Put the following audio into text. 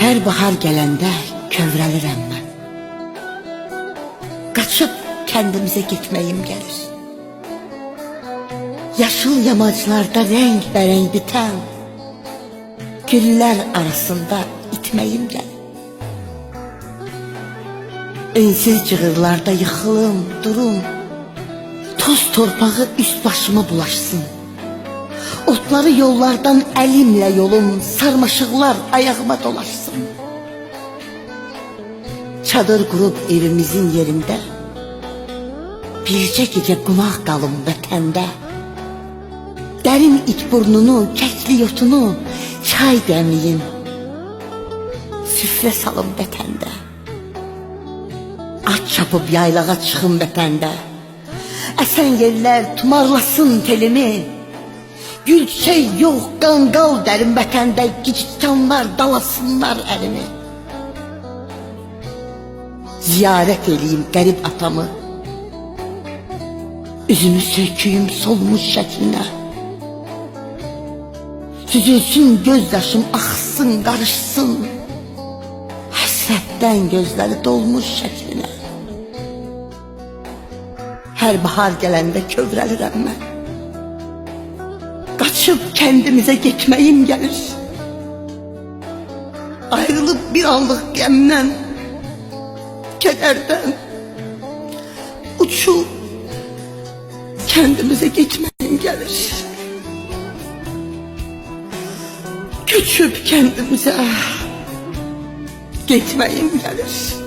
Her bahar gelende kövrəlirəm mən. Qaçıb kendimize gitmeyim gelir. Yaşıl yamaclarda renk biten güller arasında itmeyim gelir. Ensiz cığırlarda yıkılım, durum. Toz torpağı üst başıma bulaşsın. Otları yollardan elimle yolum, sarmaşıklar ayağıma dolaşsın. Çadır kurup evimizin yerinde, birce gece qonaq qalım vətəndə. Dərin iç burnunu, kəkli yotunu, çay dəmliyim, süfrə salım vətəndə. At çapıb yaylağa çıxım vətəndə. Əsən yerlər tumarlasın telimi. Gül çiçək yox, qanqal dərim vətəndə. Gicikkanlar dalasınlar əlimi. Ziyarət eləyim qərib atamı. Üzünü söküyüm solmuş şəklinə. Süzülsün gözyaşım, axsın, qarışsın. Həsrətdən gözləri dolmuş şəklinə. Her bahar gelende kövrəlirəm mən. Qaçıb kendimize getməyim gelir. Ayrılıp bir anlıq qəmdən, kədərdən uçup kendimize getməyim gelir. Köçüp kendimize getməyim gelir.